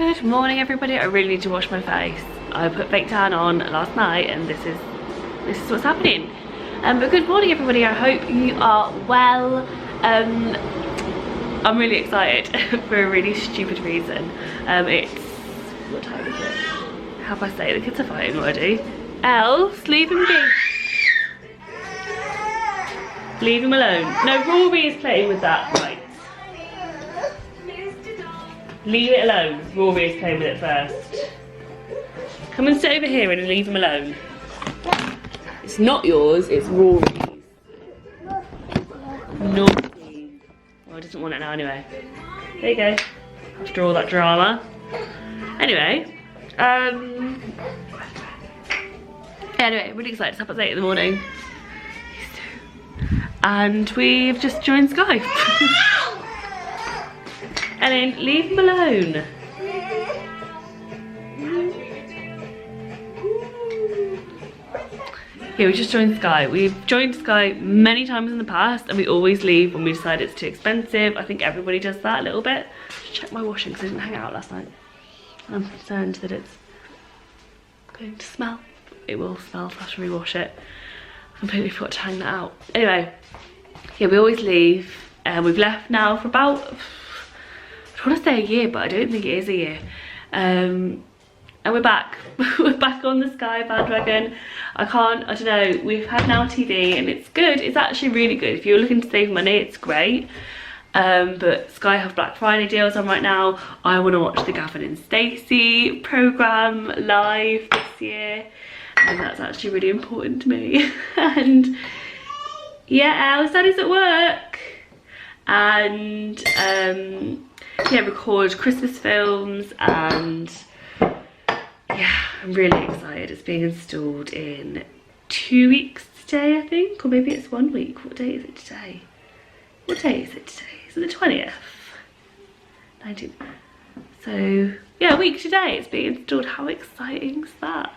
Good morning everybody. I really need to wash my face. I put fake tan on last night and this is what's happening. But good morning everybody. I hope you are well. I'm really excited for a really stupid reason. It's, what time is it? How do I say? The kids are fighting already. Else, leave him be. Leave him alone. No, Rory is playing with that. Right. Leave it alone. Rory is playing with it first. Come and sit over here and leave him alone. It's not yours, it's Rory's. Naughty. Well, I doesn't want it now anyway. There you go. After all that drama. Anyway, anyway, really excited. It's up at 8 in the morning. And we've just joined Skype. Ellen, leave him alone. Yeah, we just joined Sky. We've joined Sky many times in the past and we always leave when we decide it's too expensive. I think everybody does that a little bit. Just check my washing because I didn't hang out last night. I'm concerned that it's going to smell. It will smell after we wash it. I completely forgot to hang that out. Anyway, yeah, we always leave. We've left now for about, I want to say a year, but I don't think it is a year. And we're back. We're back on the Sky bandwagon. I don't know, we've had Now TV and it's good. It's actually really good. If you're looking to save money, it's great. But Sky have Black Friday deals on right now. I want to watch the Gavin and Stacey programme live this year. And that's actually really important to me. And yeah, our Daddy's at work. And yeah, record Christmas films and yeah, I'm really excited. It's being installed in 2 weeks today, I think, or maybe it's 1 week. What day is it today? What day is it today? Is it the 20th? 19th. So yeah, a week today it's being installed. How exciting is that?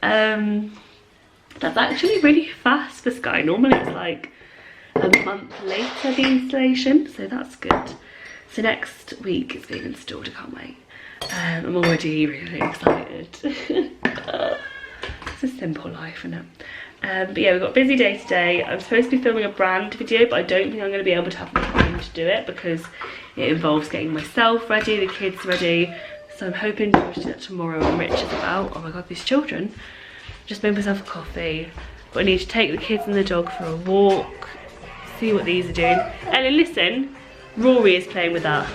That's actually really fast for Sky. Normally it's like a month later the installation, so that's good. So next week it's being installed. I can't wait. I'm already really excited. It's a simple life, isn't it? But yeah, we've got a busy day today. I'm supposed to be filming a brand video, but I don't think I'm going to be able to have the time to do it because it involves getting myself ready, the kids ready. So I'm hoping to do that tomorrow when Rich is about. Oh my god, these children. Just made myself a coffee. But I need to take the kids and the dog for a walk. See what these are doing. Ellie, listen. Rory is playing with that.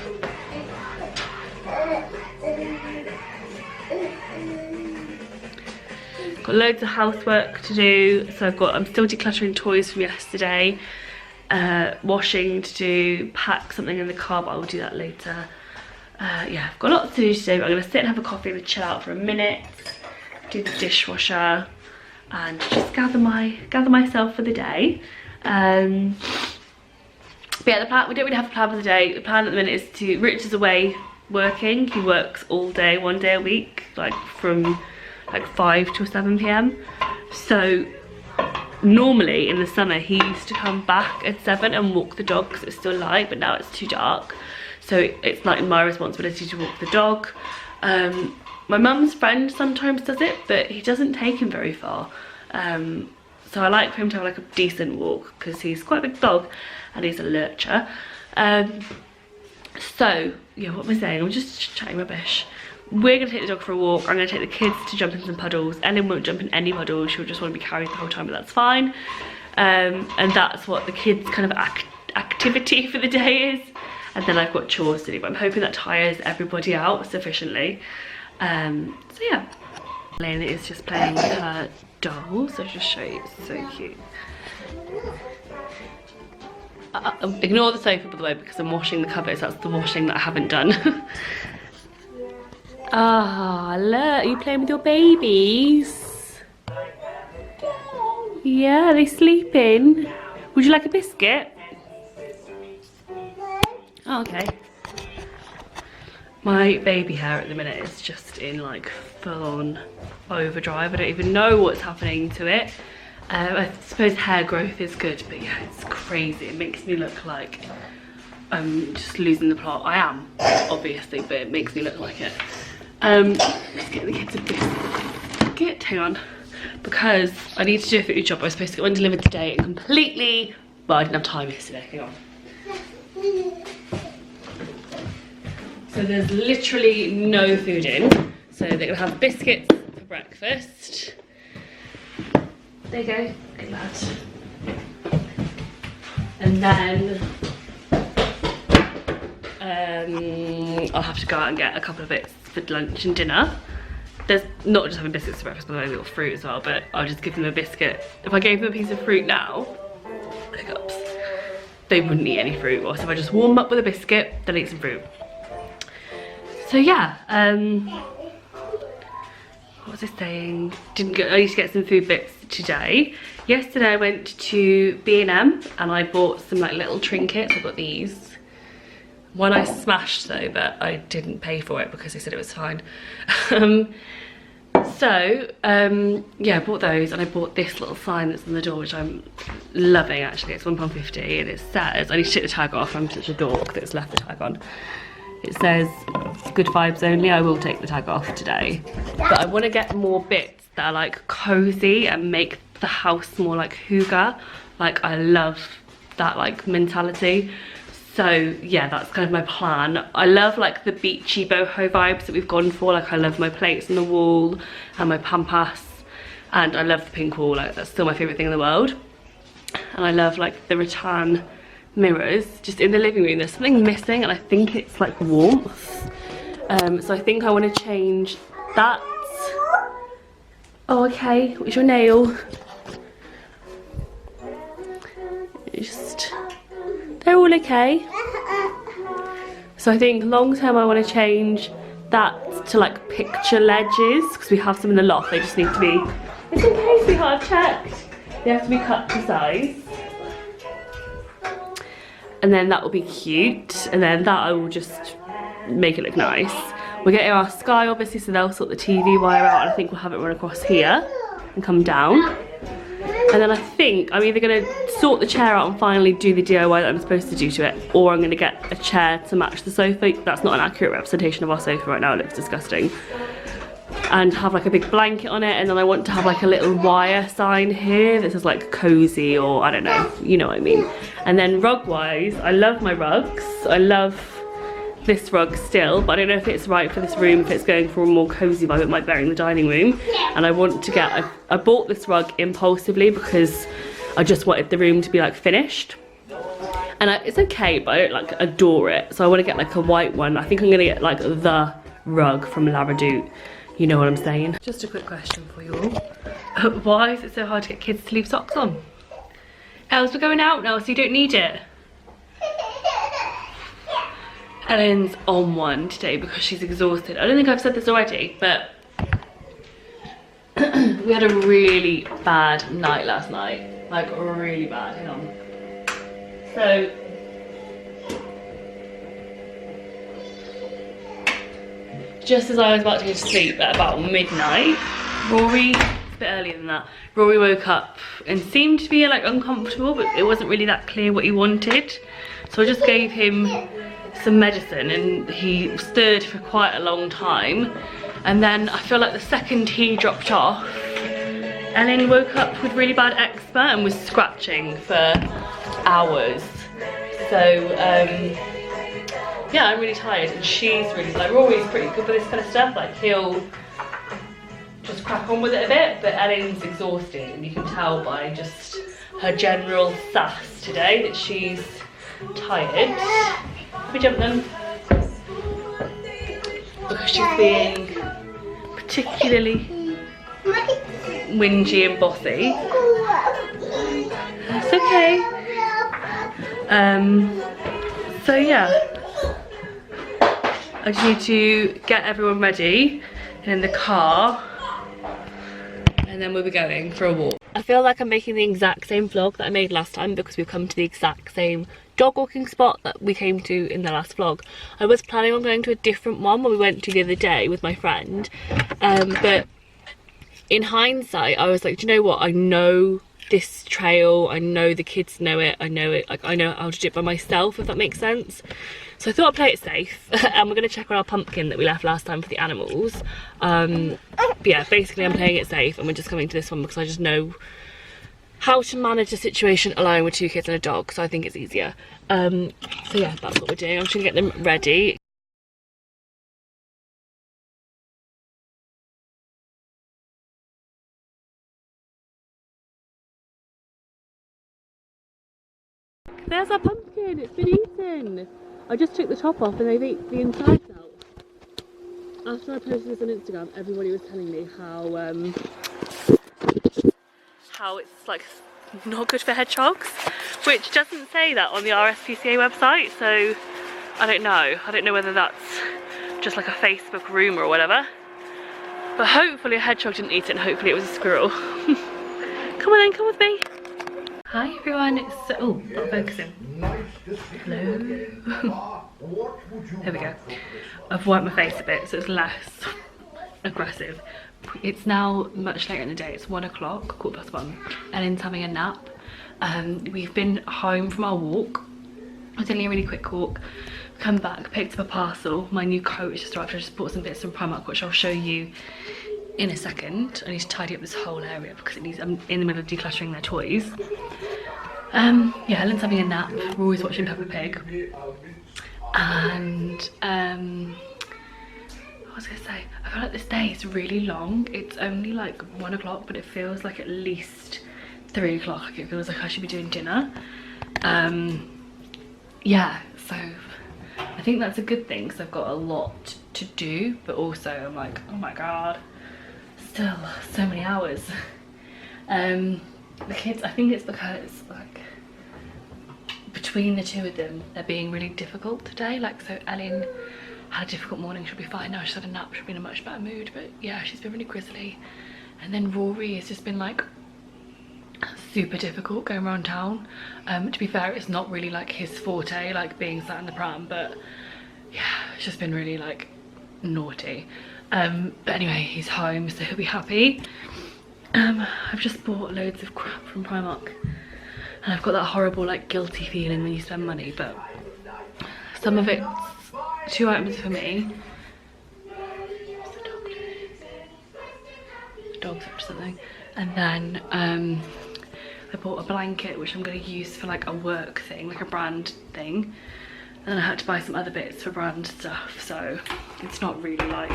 Got loads of housework to do. So I'm still decluttering toys from yesterday. Washing to do, pack something in the car, but I will do that later. Yeah, I've got lots to do today, but I'm gonna sit and have a coffee and chill out for a minute. Do the dishwasher and just gather myself for the day. But yeah, the plan, we don't really have a plan for the day. The plan at the minute is Rich is away working. He works all day, 1 day a week, like from like 5 till 7 p.m. So normally in the summer he used to come back at 7 and walk the dog because it's still light, but now it's too dark. So it's like my responsibility to walk the dog. My mum's friend sometimes does it, but he doesn't take him very far. So I like for him to have like a decent walk because he's quite a big dog and he's a lurcher. So yeah, what am I saying? I'm just chatting rubbish. We're gonna take the dog for a walk. I'm gonna take the kids to jump in some puddles. Ellen won't jump in any puddles. She'll just want to be carried the whole time, but that's fine. And that's what the kids' kind of activity for the day is. And then I've got chores to do, but I'm hoping that tires everybody out sufficiently. So yeah, Lena is just playing with her doll, so I'll just show you. It's so cute. Ignore the sofa, by the way, because I'm washing the covers. That's the washing that I haven't done. Ah, look, are you playing with your babies? Yeah, are they sleeping? Would you like a biscuit? Oh, okay. My baby hair at the minute is just in like full-on overdrive. I don't even know what's happening to it. I suppose hair growth is good, but yeah, it's crazy. It makes me look like I'm just losing the plot. I am, obviously, but it makes me look like it. Let's get the kids a biscuit. Hang on. Because I need to do a food shop. I was supposed to get one delivered today and completely... Well, I didn't have time yesterday. Hang on. So there's literally no food in. So they're gonna have biscuits for breakfast. There you go, good lad. And then I'll have to go out and get a couple of bits for lunch and dinner. There's not just having biscuits for breakfast, but a little fruit as well, but I'll just give them a biscuit. If I gave them a piece of fruit now, hiccups, they wouldn't eat any fruit. Or so if I just warm them up with a biscuit, they'll eat some fruit. So yeah, what was I saying? I need to get some food bits today. Yesterday I went to B&M and I bought some like little trinkets. I got these. One I smashed though, but I didn't pay for it because they said it was fine. Yeah, I bought those, and I bought this little sign that's on the door, which I'm loving actually. It's £1.50 and it says, I need to take the tag off, I'm such a dork that's left the tag on. It says, good vibes only. I will take the tag off today. But I want to get more bits that are like cozy and make the house more like hygge. Like I love that like mentality. So yeah, that's kind of my plan. I love like the beachy boho vibes that we've gone for. Like I love my plates on the wall and my pampas. And I love the pink wall, like that's still my favourite thing in the world. And I love like the rattan mirrors just in the living room. There's something missing and I think it's like warmth. So I think I want to change that. Oh, okay, what's your nail? They're all okay. So I think long term I want to change that to like picture ledges, because we have some in the loft. They just need to be, it's okay sweetheart, I've checked. They have to be cut to size. And then that will be cute, and then that I will just make it look nice. We're getting our Sky obviously, so they'll sort the TV wire out, and I think we'll have it run across here and come down. And then I think I'm either going to sort the chair out and finally do the DIY that I'm supposed to do to it, or I'm going to get a chair to match the sofa. That's not an accurate representation of our sofa right now, it looks disgusting. And have like a big blanket on it, and then I want to have like a little wire sign here that says like cozy, or I don't know, you know what I mean. And then rug wise, I love my rugs. I love this rug still, but I don't know if it's right for this room, if it's going for a more cozy vibe. It might be better in the dining room. And I want to get, I bought this rug impulsively because I just wanted the room to be like finished. And it's okay, but I don't like adore it. So I want to get like a white one. I think I'm gonna get like the rug from La Redoute. You know what I'm saying. Just a quick question for you all. Why is it so hard to get kids to leave socks on? Els, we're going out now, so you don't need it. Ellen's on one today because she's exhausted. I don't think I've said this already, but we had a really bad night last night. Like really bad, hang on. So, just as I was about to go to sleep at about midnight, Rory, it's a bit earlier than that, Rory woke up and seemed to be like uncomfortable, but it wasn't really that clear what he wanted. So I just gave him some medicine and he stirred for quite a long time. And then I feel like the second he dropped off, Ellen woke up with really bad eczema and was scratching for hours. So, yeah, I'm really tired and she's really, like Rory's pretty good for this kind of stuff. Like he'll just crack on with it a bit, but Ellen's exhausted and you can tell by just her general sass today that she's tired. We jump them because she's being particularly whingy and bossy. That's okay. So yeah, I just need to get everyone ready in the car and then we'll be going for a walk. I feel like I'm making the exact same vlog that I made last time because we've come to the exact same dog walking spot that we came to in the last vlog. I was planning on going to a different one where we went to the other day with my friend, but in hindsight I was like, do you know what, I know this trail, I know the kids know it, I know it, like I know how to do it by myself, if that makes sense. So I thought I'd play it safe. And we're going to check on our pumpkin that we left last time for the animals. But yeah, basically I'm playing it safe, and we're just coming to this one because I just know how to manage the situation alone with 2 kids and a dog, so I think it's easier. So yeah, that's what we're doing. I'm just going to get them ready. There's our pumpkin, it's been eaten. I just took the top off and they've eaten the insides out. After I posted this on Instagram, everybody was telling me how it's like not good for hedgehogs, which doesn't say that on the RSPCA website, so I don't know whether that's just like a Facebook rumour or whatever, but hopefully a hedgehog didn't eat it and hopefully it was a squirrel. Come on then, come with me. Hi everyone, so, oh, not focusing. Hello. There we go. I've wiped my face a bit so it's less aggressive. It's now much later in the day, it's 1 o'clock, 1:15. Ellen's having a nap. We've been home from our walk. It was only a really quick walk. Come back, picked up a parcel. My new coat is just arrived. I just bought some bits from Primark, which I'll show you in a second. I need to tidy up this whole area because it needs, I'm in the middle of decluttering their toys. Yeah, Ellen's having a nap. We're always watching Peppa Pig. And what was I gonna say? I feel like this day is really long. It's only like 1 o'clock, but it feels like at least 3 o'clock. Like it feels like I should be doing dinner. Yeah, so I think that's a good thing because I've got a lot to do, but also I'm like, oh my god, still so many hours. The kids, I think it's because like between the 2 of them, they're being really difficult today. Like, so Ellen had a difficult morning, she'll be fine now. She's had a nap, she'll be in a much better mood, but yeah, she's been really grizzly. And then Rory has just been like super difficult going around town. To be fair, it's not really like his forte, like being sat in the pram, but yeah, it's just been really like naughty. But anyway, he's home, so he'll be happy. I've just bought loads of crap from Primark and I've got that horrible like guilty feeling when you spend money, but some of it's 2 items for me. What's the dog doing? The dog's up to something. And then I bought a blanket which I'm going to use for like a work thing, like a brand thing. And then I had to buy some other bits for brand stuff, so it's not really like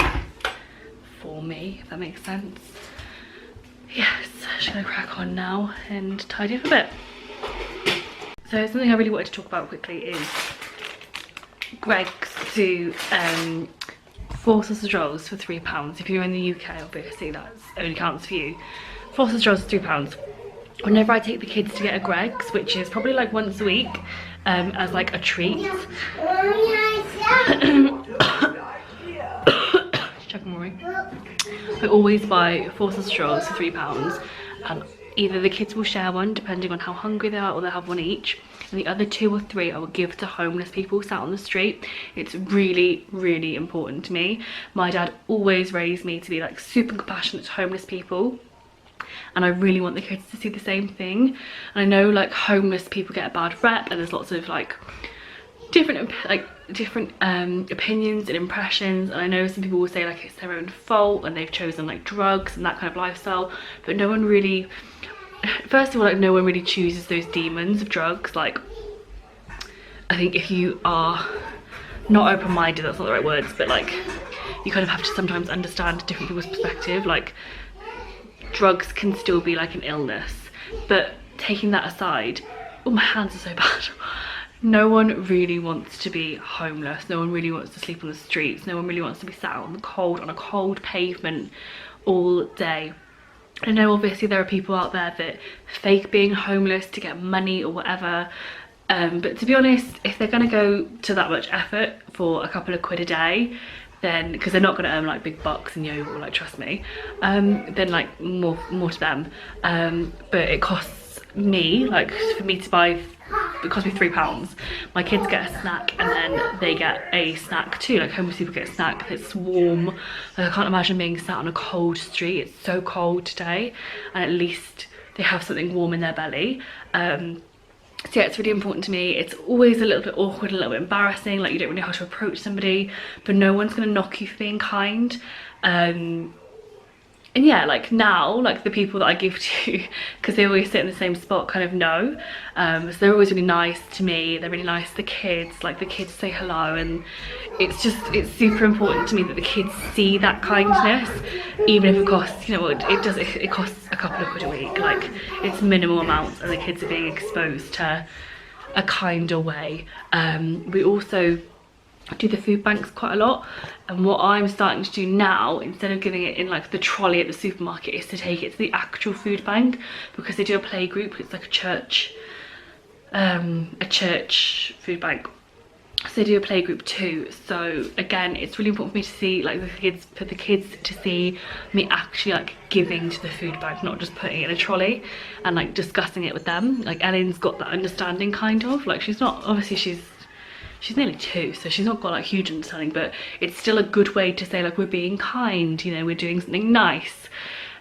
for me, if that makes sense. Yes, I'm just gonna crack on now and tidy up a bit. So something I really wanted to talk about quickly is Greggs do 4 sausage rolls for £3. If you're in the UK, obviously that only counts for you. 4 sausage rolls for £3. Whenever I take the kids to get a Greggs, which is probably like once a week, as like a treat. I always buy 4 sausage rolls for £3, and either the kids will share one depending on how hungry they are, or they'll have one each, and the other 2 or 3 I will give to homeless people sat on the street. It's really, really important to me. My dad always raised me to be like super compassionate to homeless people, and I really want the kids to see the same thing. And I know like homeless people get a bad rep, and there's lots of like different opinions and impressions, and I know some people will say like it's their own fault and they've chosen like drugs and that kind of lifestyle, but no one really, first of all, like no one really chooses those demons of drugs. Like I think if you are not open-minded, that's not the right words, but like you kind of have to sometimes understand different people's perspective. Like drugs can still be like an illness, but taking that aside, oh my hands are so bad. No one really wants to be homeless. No one really wants to sleep on the streets. No one really wants to be sat on the cold, on a cold pavement all day. I know obviously there are people out there that fake being homeless to get money or whatever. But to be honest, if they're gonna go to that much effort for a couple of quid a day, then, because they're not gonna earn like big bucks in Yeovil, like trust me, then like more to them. But it costs me, like for me to buy, it cost me £3. My kids get a snack and then they get a snack too. Like homeless people get a snack that's warm. Like I can't imagine being sat on a cold street. It's so cold today, and at least they have something warm in their belly. So yeah, it's really important to me. It's always a little bit awkward, a little bit embarrassing, like you don't really know how to approach somebody, but no one's gonna knock you for being kind. And yeah, like now, like the people that I give to, because they always sit in the same spot, kind of know. So they're always really nice to me. They're really nice to the kids. Like the kids say hello, and it's super important to me that the kids see that kindness, even if it costs, you know, it costs a couple of quid a week. Like it's minimal amounts, and the kids are being exposed to a kinder way. We also do the food banks quite a lot, and what I'm starting to do now, instead of giving it in like the trolley at the supermarket, is to take it to the actual food bank, because they do a play group. It's like a church food bank, so they do a play group too. So again, it's really important for me to see like for the kids to see me actually like giving to the food bank, not just putting it in a trolley and like discussing it with them. Like Ellen's got that understanding, kind of, like she's not, obviously she's nearly 2, so she's not got like huge understanding, but it's still a good way to say like we're being kind, you know, we're doing something nice.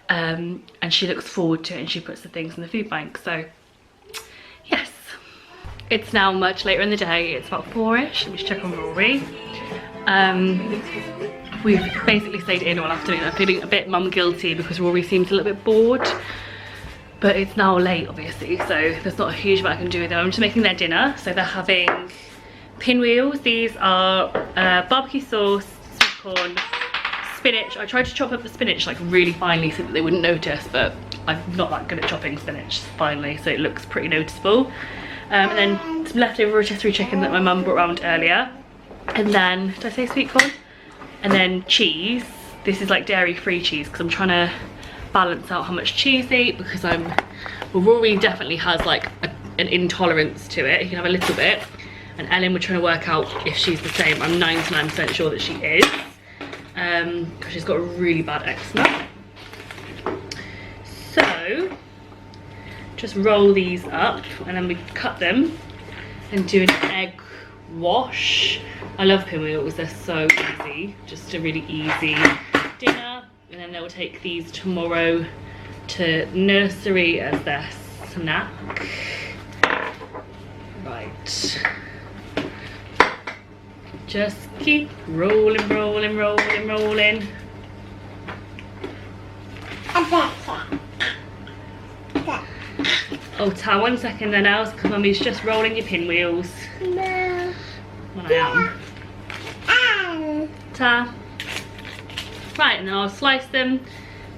And she looks forward to it, and she puts the things in the food bank. So yes, it's now much later in the day. It's about 4ish. Let me just check on Rory. We've basically stayed in all afternoon. I'm feeling a bit mum guilty because Rory seems a little bit bored, but it's now late obviously, so there's not a huge amount I can do with them. I'm just making their dinner. So they're having pinwheels. These are barbecue sauce, sweet corn, spinach. I tried to chop up the spinach like really finely so that they wouldn't notice, but I'm not that good at chopping spinach finely, so it looks pretty noticeable. And then some leftover rotisserie chicken that my mum brought around earlier. And then, did I say sweet corn? And then cheese. This is like dairy-free cheese, because I'm trying to balance out how much cheese they eat, because well, Rory definitely has like an intolerance to it. He can have a little bit. And Ellen, we're trying to work out if she's the same. I'm 99% sure that she is, because she's got a really bad eczema. So just roll these up, and then we cut them and do an egg wash. I love pinwheels, they're so easy, just a really easy dinner. And then they'll take these tomorrow to nursery as their snack. Right. Just keep rolling, rolling, rolling, rolling. Oh, Ta, 1 second then, Els, because Mummy's just rolling your pinwheels. No. Well, I am. Ta. Right, and I'll slice them,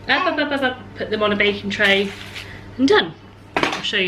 put them on a baking tray, and done. I'll show you.